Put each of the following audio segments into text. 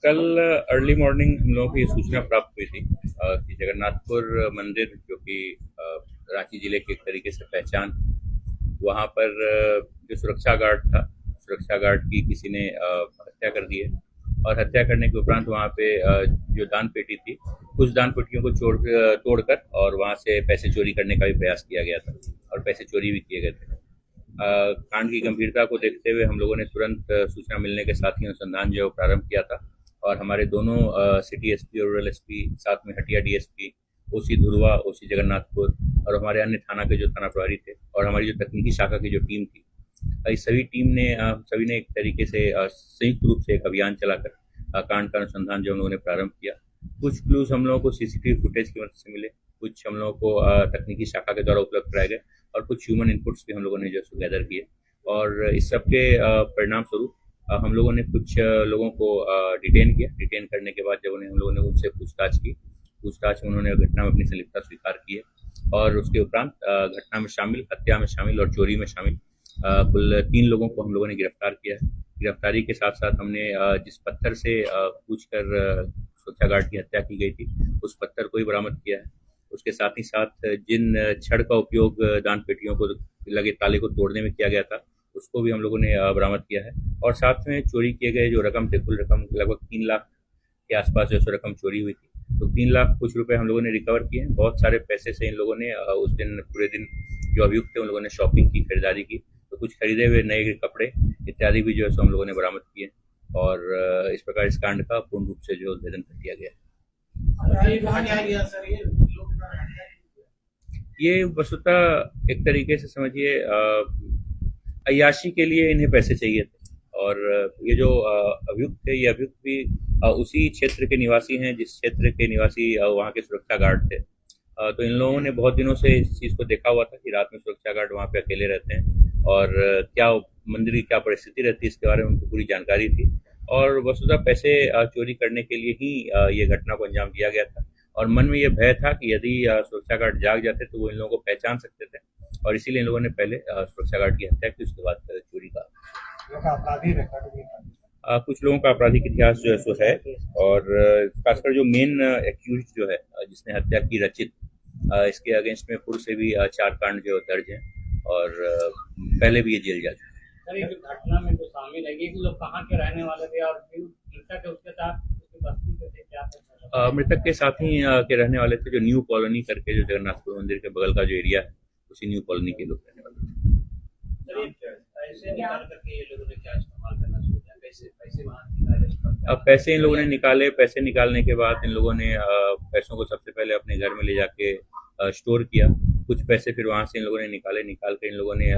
कल early morning हम लोगों को ये सूचना प्राप्त हुई थी कि जगन्नाथपुर मंदिर जो कि रांची जिले की एक तरीके से पहचान, वहाँ पर जो सुरक्षा गार्ड की किसी ने हत्या कर दी है। और हत्या करने के उपरांत वहाँ पे जो दान पेटी थी, कुछ दान पेटियों को तोड़कर और वहाँ से पैसे चोरी करने का भी प्रयास किया गया था और पैसे चोरी भी किए गए थे। कांड की गंभीरता को देखते हुए हम लोगों ने तुरंत सूचना मिलने के साथ ही अनुसंधान जो है वो प्रारंभ किया था। और हमारे दोनों सिटी एसपी और रूरल एसपी, साथ में हटिया डीएसपी, ओसी धुरवा, ओसी जगन्नाथपुर और हमारे अन्य थाना के जो थाना प्रभारी थे और हमारी जो तकनीकी शाखा की जो टीम थी, इस सभी ने एक तरीके से संयुक्त रूप से एक अभियान चलाकर कांड का अनुसंधान जो हम लोगों ने प्रारंभ किया। कुछ क्लूज हम लोगों को सीसीटीवी फुटेज की मदद से मिले, कुछ हम लोगों को तकनीकी शाखा के द्वारा उपलब्ध कराए गए और कुछ ह्यूमन इनपुट्स भी हम लोगों ने जो गैदर किए। और इस सब के परिणाम स्वरूप हम लोगों ने कुछ लोगों को डिटेन किया। डिटेन करने के बाद जब हम लोगों ने उनसे पूछताछ में उन्होंने घटना में अपनी संलिप्तता स्वीकार की है। और उसके उपरांत घटना में शामिल, हत्या में शामिल और चोरी में शामिल कुल 3 लोगों को हम लोगों ने गिरफ्तार किया है। गिरफ्तारी के साथ साथ हमने जिस पत्थर से पूछ कर सुरक्षा गार्ड की हत्या की गई थी, उस पत्थर को भी बरामद किया है। उसके साथ ही साथ जिन छड़ का उपयोग दान पेटियों को लगे ताले को तोड़ने में किया गया था, उसको भी हम लोगों ने बरामद किया है। और साथ में चोरी किए गए जो रकम थे, कुल रकम लगभग 3 लाख के आसपास जो रकम चोरी हुई थी, तो 3 लाख कुछ रुपए हम लोगों ने रिकवर किए हैं। बहुत सारे पैसे से इन लोगों ने उस दिन पूरे दिन जो अभियुक्त थे उन लोगों ने शॉपिंग की, खरीदारी की, तो कुछ खरीदे हुए नए कपड़े इत्यादि भी जो है सो हम लोगों ने बरामद किए। और इस प्रकार इस कांड का पूर्ण रूप से जो उद्भेदन कर दिया गया है। ये वस्तुतः एक तरीके से समझिए अय्याशी के लिए इन्हें पैसे चाहिए थे। और ये जो अभियुक्त थे, ये अभियुक्त भी उसी क्षेत्र के निवासी हैं जिस क्षेत्र के निवासी वहाँ के सुरक्षा गार्ड थे। तो इन लोगों ने बहुत दिनों से इस चीज़ को देखा हुआ था कि रात में सुरक्षा गार्ड वहाँ पे अकेले रहते हैं और क्या मंदिर की क्या परिस्थिति रहती है, इसके बारे में उनको पूरी जानकारी थी। और वस्तुतः पैसे चोरी करने के लिए ही ये घटना को अंजाम दिया गया था। और मन में ये भय था कि यदि सुरक्षा गार्ड जाग जाते तो वो इन लोगों को पहचान सकते थे, और इसीलिए इन लोगों ने पहले सुरक्षा गार्ड की हत्या की, उसके बाद चोरी का। कुछ लोगों का आपराधिक इतिहास जो है सो है। और खासकर जो मेन एक्यूज जो है जिसने हत्या की, रचित, इसके अगेंस्ट में पूर्व से भी 4 कांड जो दर्ज हैं और पहले भी ये जेल जा चुका है। सर, ये घटना में जो शामिल है, ये लोग कहाँ के रहने वाले थे और मृतक है उसके साथ उसकी बस्ती पे थे, क्या मृतक के साथ ही के रहने वाले थे, जो न्यू कॉलोनी करके जो जगन्नाथपुर मंदिर के बगल का जो एरिया है, उसी न्यू कॉलोनी के लोग रहने वाले थे। अब पैसे इन लोगों ने निकाले। पैसे निकालने के बाद इन लोगों ने पैसों को सबसे पहले अपने घर में ले जाके स्टोर किया। कुछ पैसे फिर वहां से इन लोगों ने निकाल के इन लोगों ने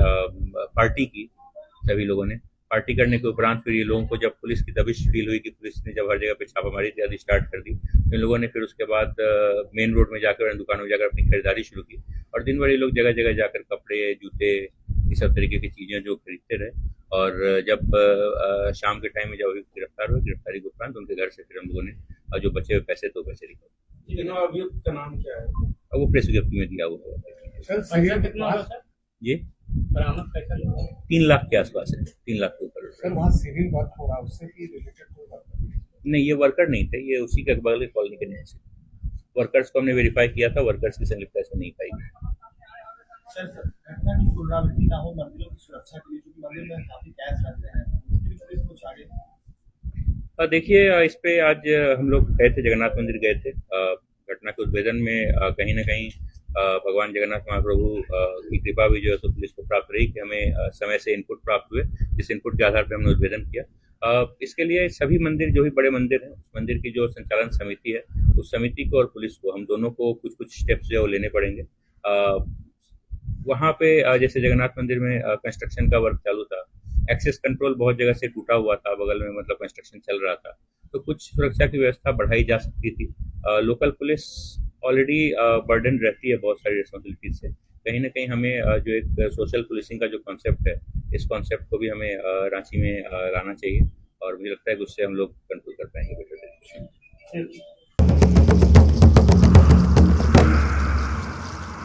पार्टी की। सभी लोगों ने पार्टी करने के उपरांत फिर ये लोगों को जब पुलिस की दबिश फील हुई कि पुलिस ने जब हर जगह पे छापामारी इत्यादि स्टार्ट कर दी, तो इन लोगों ने फिर उसके बाद मेन रोड में जाकर, दुकानों में जाकर अपनी खरीदारी शुरू की। और दिन भर ये लोग जगह जगह जाकर कपड़े, जूते, इस सब तरीके की चीजें जो खरीदते रहे। और जब शाम के टाइम में जब गिरफ्तार हुए, गिरफ्तारी के उपरांत उनके घर से फिर हम लोगों ने जो बचे हुए पैसे, तो पैसे रिकवर। अभियुक्त का नाम क्या है? वो प्रेस विज्ञप्ति में दिया हुआ सर? ये बरामद पैसा 3 लाख के आसपास है, 3 लाख के ऊपर। सर, वहाँ सिविल वर्क हो रहा है, उससे भी रिलेटेड होगा? नहीं, ये वर्कर नहीं थे, ये उसी के बगल की कॉलोनी के नहीं थे। वर्कर्स को हमने वेरीफाई किया था, वर्कर्स की संलिप्तता इसमें नहीं पाई गई। सर, घटना की पुनरावृत्ति ना हो मंदिरों की सुरक्षा के लिए, क्योंकि मंदिर में काफी कैश रहते हैं, पुलिस कुछ आगे। देखिए, इस पे आज हम लोग गए थे, जगन्नाथ मंदिर गए थे। घटना के उद्भेदन में कहीं न कहीं भगवान जगन्नाथ महाप्रभु की कृपा भी जो है तो पुलिस को प्राप्त रही कि हमें समय से इनपुट प्राप्त हुए, जिस इनपुट के आधार पर हमने उद्भेदन किया। इसके लिए सभी मंदिर, जो भी बड़े मंदिर हैं, उस मंदिर की जो संचालन समिति है, उस समिति को और पुलिस को, हम दोनों को कुछ स्टेप्स जो लेने पड़ेंगे। वहाँ पे जैसे जगन्नाथ मंदिर में कंस्ट्रक्शन का वर्क चालू था, एक्सेस कंट्रोल बहुत जगह से टूटा हुआ था, बगल में मतलब कंस्ट्रक्शन चल रहा था, तो कुछ सुरक्षा की व्यवस्था बढ़ाई जा सकती थी। लोकल पुलिस ऑलरेडी बर्डन रहती है बहुत सारी रिस्पॉन्सिबिलिटीज से। कहीं ना कहीं हमें जो एक सोशल पुलिसिंग का जो कॉन्सेप्ट है, इस कॉन्सेप्ट को भी हमें रांची में लाना चाहिए, और मुझे लगता है कि उससे हम लोग कंट्रोल कर पाएंगे बेटर।